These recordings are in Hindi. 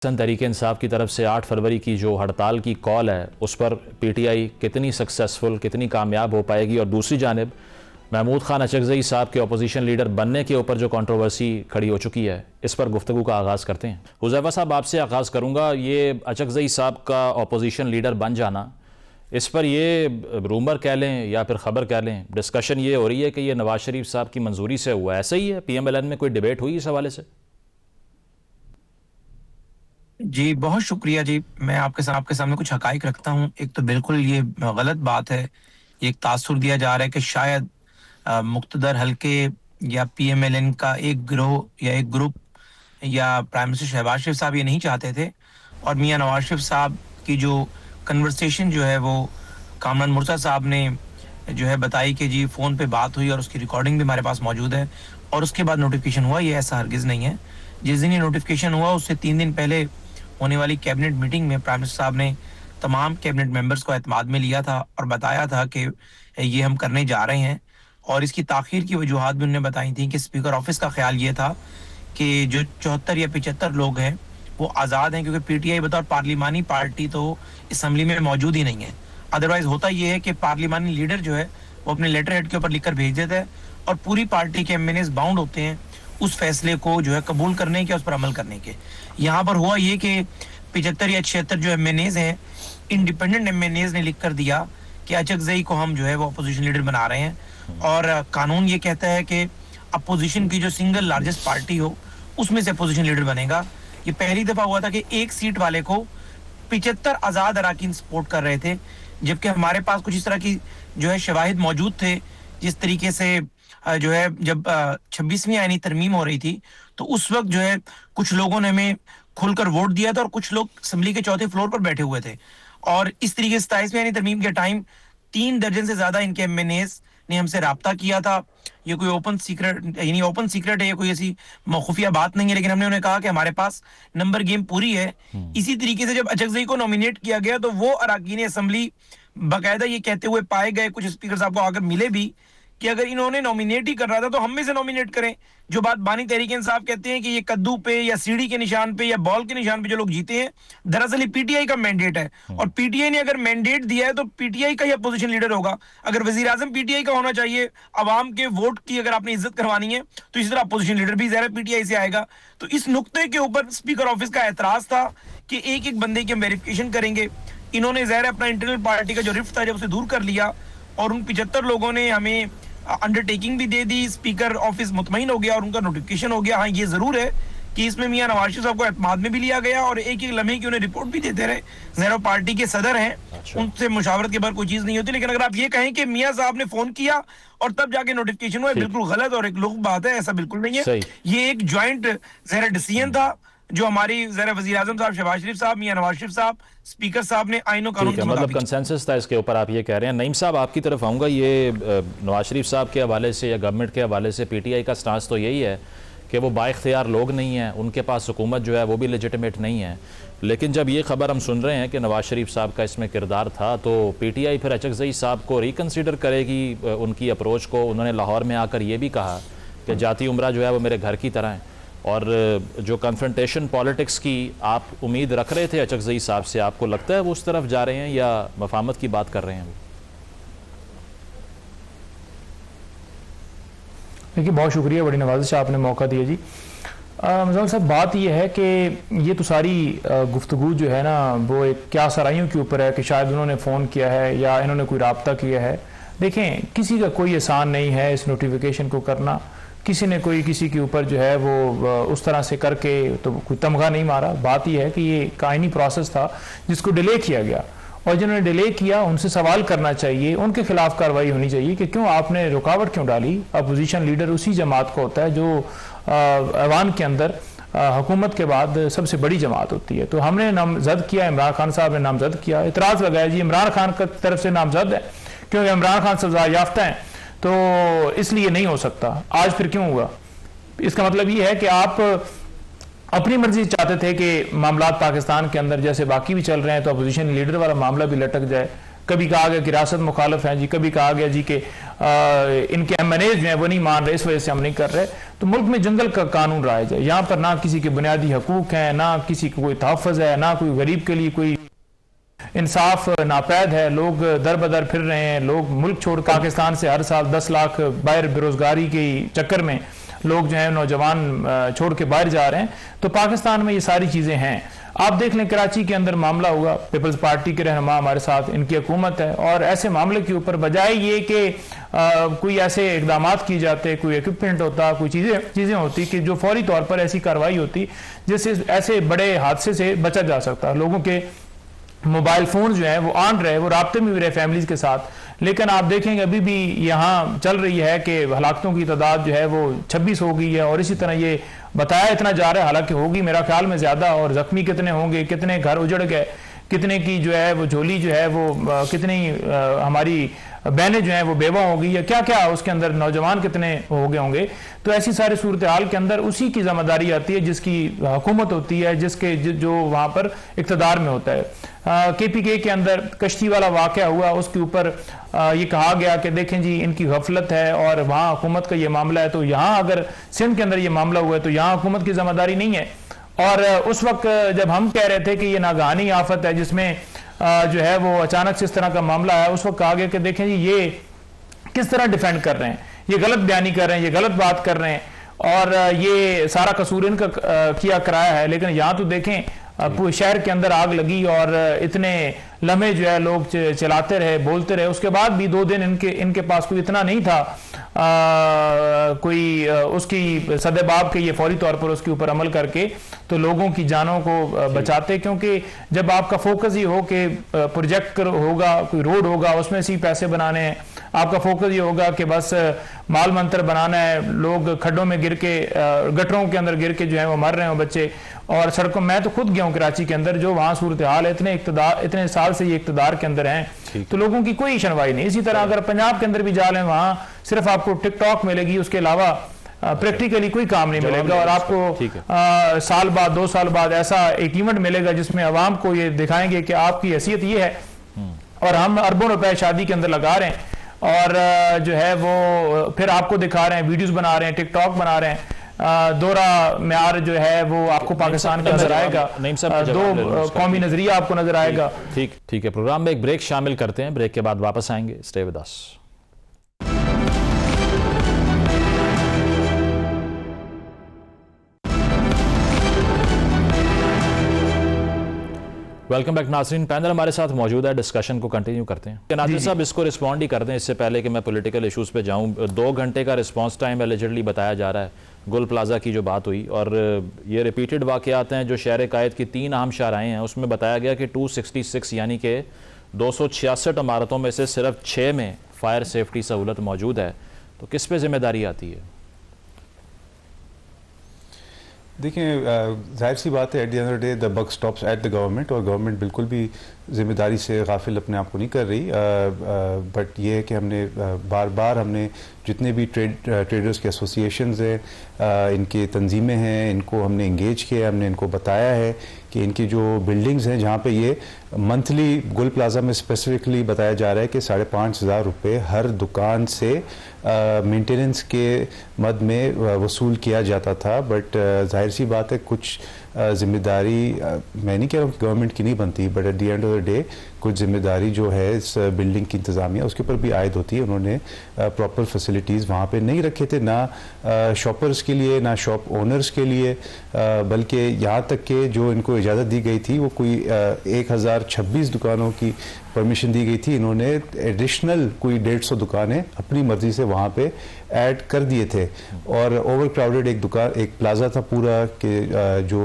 तहरीक इंसाफ की तरफ से 8 फरवरी की जो हड़ताल की कॉल है उस पर पीटीआई कितनी सक्सेसफुल, कितनी कामयाब हो पाएगी, और दूसरी जानिब महमूद खान अचकज़ई साहब के अपोजिशन लीडर बनने के ऊपर जो कंट्रोवर्सी खड़ी हो चुकी है, इस पर गुफ्तगू का आगाज़ करते हैं। हुज़ैफा साहब, आपसे आगाज़ करूँगा। ये अचकज़ई साहब का अपोजिशन लीडर बन जाना, इस पर ये रूमर कह लें या फिर ख़बर कह लें, डिस्कशन ये हो रही है कि ये नवाज शरीफ साहब की मंजूरी से हुआ, ऐसा ही है? PMLN में कोई डिबेट हुई इस हवाले से? जी, बहुत शुक्रिया जी। मैं आपके सामने कुछ हक़ाइक़ रखता हूँ। एक तो बिल्कुल ये गलत बात है। ये एक तासुर दिया जा रहा है कि शायद मुक़्तदर हल्के या PMLN का एक गिरोह या एक ग्रुप या प्राइम मिनिस्टर शहबाज शरीफ साहब ये नहीं चाहते थे, और मियाँ नवाज शरीफ साहब की जो कन्वर्सेशन जो है वो कामरान मुर्तज़ा साहब ने जो है बताई कि जी फ़ोन पे बात हुई और उसकी रिकॉर्डिंग भी हमारे पास मौजूद है, और उसके बाद नोटिफ़िकेशन हुआ। ये ऐसा हरगिज़ नहीं है। जिस दिन ये नोटिफ़िकेशन हुआ उससे 3 दिन पहले होने वाली कैबिनेट मीटिंग में प्राइम मिनिस्टर साहब ने तमाम कैबिनेट मेंबर्स को एतमाद में लिया था और बताया था कि ये हम करने जा रहे हैं, और इसकी ताख़ीर की वजूहात भी उन्होंने बताई थी कि स्पीकर ऑफिस का ख्याल ये था कि जो 74 या 75 लोग हैं वो आज़ाद हैं, क्योंकि PTI बतौर पार्लिमानी पार्टी तो असम्बली में मौजूद ही नहीं है। अदरवाइज होता ये है कि पार्लिमानी लीडर जो है वो अपने लेटर हेड के ऊपर लिख कर भेज देता है और पूरी पार्टी के MNAs बाउंड होते हैं उस फैसले को जो है कबूल करने के, उस पर अमल करने के। यहाँ पर हुआ ये कि 75 या 76 जो MNAs हैं, इंडिपेंडेंट MNAs ने लिख कर दिया कि अचकज़ई को हम जो है वो अपोजिशन लीडर बना रहे हैं, और कानून ये कहता है कि अपोजिशन की जो सिंगल लार्जेस्ट पार्टी हो उसमें से अपोजिशन लीडर बनेगा। ये पहली दफा हुआ था कि एक सीट वाले को 75 आज़ाद अराकीन सपोर्ट कर रहे थे, जबकि हमारे पास कुछ इस तरह की जो है शवाहिद मौजूद थे। जिस तरीके से जो है जब 26वीं आईनी तरमीम हो रही थी तो उस वक्त जो है कुछ लोगों ने हमें खुलकर वोट दिया था और कुछ लोग असेंबली के चौथे फ्लोर पर बैठे हुए थे, और इस तरीके से 27वीं आईनी तरमीम के टाइम 3 दर्जन से ज्यादा इनके MNAs ने हमसे राब्ता किया था। ये कोई ओपन सीक्रेट यानी ओपन सीक्रेट है, ये कोई ऐसी खुफिया बात नहीं है, लेकिन हमने उन्हें कहा कि हमारे पास नंबर गेम पूरी है। इसी तरीके से जब अचकज़ई को नॉमिनेट किया गया तो वो अराकीन असेंबली बाकायदा ये कहते हुए पाए गए, कुछ स्पीकर साहब को आकर मिले भी, कि अगर इन्होंने नॉमिनेट ही कर रहा था तो हम में से नॉमिनेट करें। जो बात बानी तहरीक इंसाफ कहते हैं कि ये कद्दू पे या सीढ़ी के निशान पे या बॉल के निशान पे जो लोग जीते हैं, दरअसल ये PTI का मैंडेट है, और PTI ने अगर मैंडेट दिया है तो PTI का ही अपोजिशन लीडर होगा। अगर वजीर आजम PTI का होना चाहिए, अवाम के वोट की अगर आपने इज्जत करवानी है तो इसी तरह अपोजिशन लीडर भी ज़ाहिर PTI से आएगा। तो इस नुक्ते के ऊपर स्पीकर ऑफिस का एतराज था कि एक एक बंदे की हम वेरिफिकेशन करेंगे। इन्होंने ज़ाहिर अपना इंटरनल पार्टी का जो रिफ्ट था जब उसे दूर कर लिया, और उन 75 लोगों ने हमें अंडरटेकिंग भी दे दी। स्पीकर ऑफिस मुतमईन हो गया और उनका नोटिफिकेशन हो गया। हाँ, ये जरूर है कि इसमें मियां नवाज शरीफ साहब को एतमाद में भी लिया गया और एक एक लम्हे की उन्हें रिपोर्ट भी देते रहे। ज़ाहिर पार्टी के सदर हैं, उनसे मुशावरत के बाद कोई चीज नहीं होती। लेकिन अगर आप ये कहें कि मियां साहब ने फोन किया और तब जाके नोटिफिकेशन हुआ, बिल्कुल गलत और एक लुग़ बात है, ऐसा बिल्कुल नहीं है। ये एक ज्वाइंट ज़ाहिर डिसीजन था जो हमारी ज़रा वज़ीर आज़म साहब, शहबाज शरीफ साहब, मियां नवाज शरीफ साहब, स्पीकर साहब ने आईन और कानून के मतलब कंसेंसस था इसके ऊपर, आप ये कह रहे हैं। नईम साहब, आपकी तरफ आऊँगा। ये नवाज शरीफ साहब के हवाले से या गवर्नमेंट के हवाले से PTI का स्टांस तो यही है कि वो बाइख्तियार लोग नहीं हैं, उनके पास हुकूमत जो है वो भी लेजिटिमेट नहीं है। लेकिन जब ये खबर हम सुन रहे हैं कि नवाज शरीफ साहब का इसमें किरदार था, तो PTI फिर अचकज़ई साहब को रिकन्सिडर करेगी उनकी अप्रोच को। उन्होंने लाहौर में आकर ये भी कहा कि जाती उम्रा जो है वो मेरे घर की तरह है, और जो कन्फ्रंटेशन पॉलिटिक्स की आप उम्मीद रख रहे थे अचकज़ई साहब से, आपको लगता है वो उस तरफ जा रहे हैं या मफाहमत की बात कर रहे हैं? देखिए, बहुत शुक्रिया, बड़ी नवाज़िश से आपने मौका दिया जी। मज़ाक साहब, बात यह है कि ये तो सारी गुफ्तगू जो है ना वो एक क्या सराइयों के ऊपर है कि शायद उन्होंने फ़ोन किया है या इन्होंने कोई राब्ता किया है। देखें, किसी का कोई एहसान नहीं है इस नोटिफिकेशन को करना। किसी ने कोई किसी के ऊपर जो है वो उस तरह से करके तो कोई तमगा नहीं मारा। बात यह है कि ये कायनी प्रोसेस था जिसको डिले किया गया, और जिन्होंने डिले किया उनसे सवाल करना चाहिए, उनके खिलाफ कार्रवाई होनी चाहिए कि क्यों आपने रुकावट क्यों डाली। अपोजिशन लीडर उसी जमात को होता है जो ऐवान के अंदर हुकूमत के बाद सबसे बड़ी जमात होती है। तो हमने नामजद किया, इमरान खान साहब ने नामजद किया। इतराज़ लगाया जी इमरान खान की तरफ से नामजद है क्योंकि इमरान खान सजा याफ्ता हैं तो इसलिए नहीं हो सकता। आज फिर क्यों हुआ? इसका मतलब ये है कि आप अपनी मर्जी चाहते थे कि मामलात पाकिस्तान के अंदर जैसे बाकी भी चल रहे हैं तो अपोजिशन लीडर वाला मामला भी लटक जाए, कभी कहा गया कि रियासत मुखालफ हैं जी, कभी कहा गया जी कि इनके MNAs जो हैं वो नहीं मान रहे, इस वजह से हम नहीं कर रहे। तो मुल्क में जंगल का कानून राइज है, यहाँ पर ना किसी के बुनियादी हकूक हैं, ना किसी को कोई तहफ़्फ़ुज़ है, ना कोई गरीब के लिए कोई इंसाफ नापैद है। लोग दर बदर फिर रहे हैं, लोग मुल्क छोड़ पाकिस्तान से हर साल 10 लाख बाहर बेरोजगारी के चक्कर में लोग जो है नौजवान छोड़ के बाहर जा रहे हैं। तो पाकिस्तान में ये सारी चीज़ें हैं। आप देख लें कराची के अंदर मामला हुआ, पीपल्स पार्टी के रहनुमा हमारे साथ, इनकी हुकूमत है, और ऐसे मामले के ऊपर बजाय ये कि कोई ऐसे इकदाम किए जाते, कोई इक्विपमेंट होता, कोई चीज़ें होती कि जो फौरी तौर पर ऐसी कार्रवाई होती जिससे ऐसे बड़े हादसे से बचा जा सकता। लोगों के मोबाइल फ़ोन जो है वो ऑन रहे, वो राब्ते में भी रहे फैमिलीज़ के साथ। लेकिन आप देखेंगे अभी भी यहाँ चल रही है कि हलाकतों की तादाद जो है वो 26 हो गई है, और इसी तरह ये बताया इतना जा रहा है, हालांकि होगी मेरा ख्याल में ज़्यादा। और ज़ख्मी कितने होंगे, कितने घर उजड़ गए, कितने की जो है वो झोली जो है वो कितनी हमारी बहनें जो हैं वो बेवा हो गई, या क्या क्या उसके अंदर नौजवान कितने हो गए होंगे। तो ऐसी सारी सूरत हाल के अंदर उसी की जिम्मेदारी आती है जिसकी हुकूमत होती है, जिसके जो वहाँ पर इक़्तिदार में होता है। KPK के अंदर कश्ती वाला वाक़या हुआ, उसके ऊपर ये कहा गया कि देखें जी इनकी गफलत है और वहाँ हुकूमत का ये मामला है। तो यहाँ अगर सिंध के अंदर ये मामला हुआ है तो यहाँ हुकूमत की जिम्मेदारी नहीं है। और उस वक्त जब हम कह रहे थे कि ये नागानी आफत है जिसमें जो है वो अचानक से इस तरह का मामला है, उस वक्त कहा गया कि देखें जी ये किस तरह डिफेंड कर रहे हैं, ये गलत बयानी कर रहे हैं, ये गलत बात कर रहे हैं, और ये सारा कसूर इनका किया कराया है। लेकिन यहाँ तो देखें पूरे शहर के अंदर आग लगी और इतने लम्हे जो है लोग चलाते रहे, बोलते रहे, उसके बाद भी 2 दिन इनके पास कोई इतना नहीं था कोई उसकी सदेबाब के ये फौरी तौर पर उसके ऊपर अमल करके तो लोगों की जानों को बचाते। क्योंकि जब आपका फोकस ही हो कि प्रोजेक्ट होगा, कोई रोड होगा, उसमें से ही पैसे बनाने हैं, आपका फोकस ये होगा कि बस माल मंत्र बनाना है, लोग खड्डों में गिर के गटरों के अंदर गिर के जो है वो मर रहे हो बच्चे, और सड़कों, मैं तो खुद गया हूँ कराची के अंदर, जो वहाँ सूरत हाल है, इतने साल से ये इक़्तिदार के अंदर हैं, तो लोगों की कोई सुनवाई नहीं। इसी तरह अगर पंजाब के अंदर भी जा लें, वहाँ सिर्फ आपको टिकटॉक मिलेगी, उसके अलावा प्रैक्टिकली कोई काम नहीं मिलेगा। और आपको साल बाद 2 साल बाद ऐसा एक इवेंट मिलेगा जिसमें अवाम को ये दिखाएंगे कि आपकी हैसियत ये है, और हम अरबों रुपए शादी के अंदर लगा रहे हैं, और जो है वो फिर आपको दिखा रहे हैं, वीडियोस बना रहे हैं, टिकटॉक बना रहे हैं। दोहरा म्यार जो है वो आपको पाकिस्तान का नजर आएगा, दो कौमी नजरिया आपको नजर आएगा। ठीक है, प्रोग्राम में एक ब्रेक शामिल करते हैं, ब्रेक के बाद वापस आएंगे। Stay with us. Welcome back नाज़रीन, पैनल हमारे साथ मौजूद है, डिस्कशन को कंटिन्यू करते हैं। नाज़िर साहब इसको रिस्पॉन्ड ही कर दें इससे पहले कि मैं पॉलिटिकल इश्यूज़ पे जाऊं। 2 घंटे का रिस्पांस टाइम एलिजिडली बताया जा रहा है गुल प्लाजा की जो बात हुई, और ये रिपीटेड वाक़यात हैं जो शहर कायद की 3 अहम शाहराएँ हैं, उसमें बताया गया कि 266 यानी कि 266 इमारतों में से सिर्फ 6 में फायर सेफ्टी सहूलत मौजूद है। तो किस पे जिम्मेदारी आती है? देखिए, जाहिर सी बात है, at the end of the day the buck stops at the government, और गवर्नमेंट बिल्कुल भी ज़िम्मेदारी से गाफिल अपने आप को नहीं कर रही। बट ये है कि हमने बार बार हमने जितने भी ट्रेडर्स के एसोसिएशंस हैं, इनकी तंजीमें हैं, इनको हमने इंगेज किया, हमने इनको बताया है कि इनकी जो बिल्डिंग्स हैं जहाँ पे ये मंथली गुल प्लाजा में स्पेसिफिकली बताया जा रहा है कि 5,500 रुपये हर दुकान से मेंटेनेंस के मद में वसूल किया जाता था। बट जाहिर सी बात है, कुछ जिम्मेदारी मैं नहीं कह रहा हूँ कि गवर्नमेंट की नहीं बनती, but at the end of the day कुछ जिम्मेदारी जो है इस बिल्डिंग की इंतज़ामिया उसके ऊपर भी आयद होती है। उन्होंने प्रॉपर फैसिलिटीज़ वहाँ पे नहीं रखे थे, ना शॉपर्स के लिए, ना शॉप ओनर्स के लिए, बल्कि यहाँ तक कि जो इनको इजाज़त दी गई थी वो कोई 1026 दुकानों की परमिशन दी गई थी, इन्होंने एडिशनल कोई 150 दुकानें अपनी मर्ज़ी से वहाँ पे ऐड कर दिए थे। और ओवर क्राउडेड एक प्लाजा था पूरा कि जो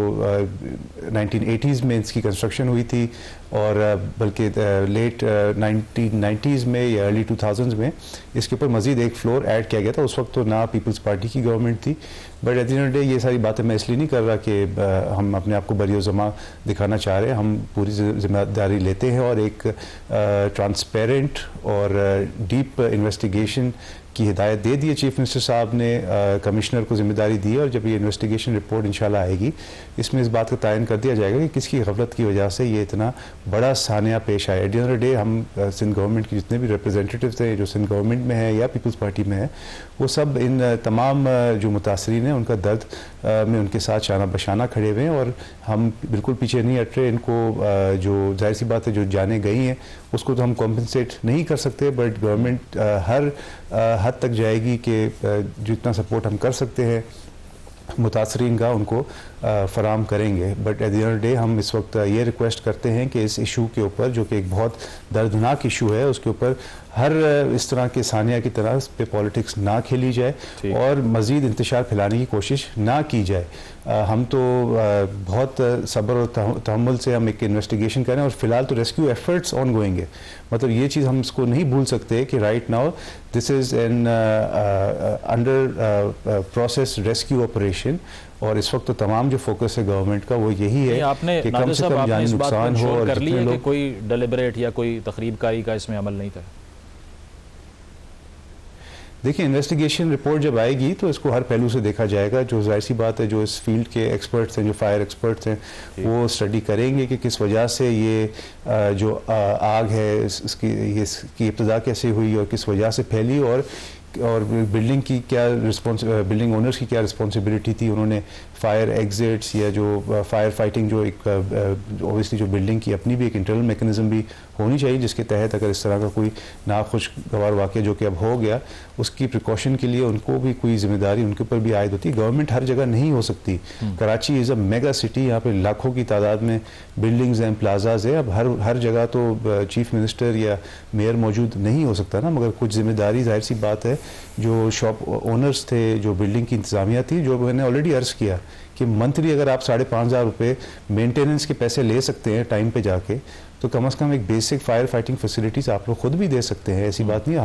1980s में इसकी कंस्ट्रक्शन हुई थी, और बल्कि लेट 1990s में या अर्ली 2000s में इसके ऊपर मज़ीद एक फ्लोर ऐड किया गया था। उस वक्त तो ना पीपल्स पार्टी की गवर्नमेंट थी। But at the end of the day ये सारी बातें मैं इसलिए नहीं कर रहा कि हम अपने आप को बरियोज़मा दिखाना चाह रहे हैं, हम पूरी जिम्मेदारी लेते हैं और एक ट्रांसपेरेंट और डीप इन्वेस्टिगेशन की हिदायत दे दी है चीफ मिनिस्टर साहब ने, कमिश्नर को जिम्मेदारी दी है, और जब ये इन्वेस्टिगेशन रिपोर्ट इंशाल्लाह आएगी इसमें इस बात का तयन कर दिया जाएगा कि किसकी गफलत की वजह से ये इतना बड़ा सानिया पेश आया। Eight the end of the day हम सिंध गवर्नमेंट के जितने भी रिप्रेजेंटेटिव्स हैं जो सिंध गवर्नमेंट में है या पीपल्स पार्टी में है, वो सब इन तमाम जो मुतासरीन हैं उनका दर्द में उनके साथ शाना बशाना खड़े हुए हैं, और हम बिल्कुल पीछे नहीं हट रहे। इनको जो जाहिर सी बात है जो जाने गई हैं उसको तो हम कॉम्पनसेट नहीं कर सकते, बट गवर्नमेंट हर हद तक जाएगी कि जितना सपोर्ट हम कर सकते हैं मुतासरीन का उनको फराम करेंगे। But at the end of the day हम इस वक्त ये रिक्वेस्ट करते हैं कि इस इशू के ऊपर, जो कि एक बहुत दर्दनाक इशू है, उसके ऊपर हर इस तरह के सानिया की तरह इस पे पॉलिटिक्स ना खेली जाए और मज़ीद इंतशार फैलाने की कोशिश ना की जाए। हम तो बहुत सब्र और तहम्मुल से हम एक इन्वेस्टिगेशन करें, और फिलहाल तो रेस्क्यू एफर्ट्स ऑन गोइंग है। मतलब ये चीज़ हम इसको नहीं भूल सकते कि right now this is an under process rescue operation, और इस वक्त तो तमाम जो फोकस है गवर्नमेंट का वो यही है आपने कि कम से कम जानी नुकसान हो, और कर लिया कि लोग कोई डेलिबरेट या कोई तकरीबकारी का इसमें अमल नहीं था। देखिए, इन्वेस्टिगेशन रिपोर्ट जब आएगी तो इसको हर पहलू से देखा जाएगा। जो जाहिर सी बात है जो इस फील्ड के एक्सपर्ट्स हैं, जो फायर एक्सपर्ट्स हैं, वो स्टडी करेंगे कि किस वजह से ये जो आग है इसकी इब्तिदा कैसे हुई और किस वजह से फैली, और बिल्डिंग की क्या बिल्डिंग ओनर्स की क्या रिस्पॉन्सिबिलिटी थी। उन्होंने फायर एग्जिट्स या जो फायर फाइटिंग जो एक ऑब्वियसली जो बिल्डिंग की अपनी भी एक इंटरनल मैकेनिज्म भी होनी चाहिए, जिसके तहत अगर इस तरह का कोई नाखुशगवार वाक़या जो कि अब हो गया उसकी प्रिकॉशन के लिए उनको भी कोई जिम्मेदारी उनके ऊपर भी आयद होती है। गवर्नमेंट हर जगह नहीं हो सकती। Karachi is a mega city, यहाँ पे लाखों की तादाद में बिल्डिंग्स हैं, प्लाजाज है। अब हर जगह तो चीफ मिनिस्टर या मेयर मौजूद नहीं हो सकता ना, मगर कुछ जिम्मेदारी जाहिर सी बात है जो शॉप ओनर्स थे, जो बिल्डिंग की इंतजामिया थी, जो मैंने ऑलरेडी अर्ज़ किया कि मंथली अगर आप 5,500 रुपये मेंटेनेंस के पैसे ले सकते हैं टाइम पे जाके, तो कम से कम एक बेसिक फायर फाइटिंग फैसिलिटीज़ आप लोग खुद भी दे सकते हैं। ऐसी बात नहीं है।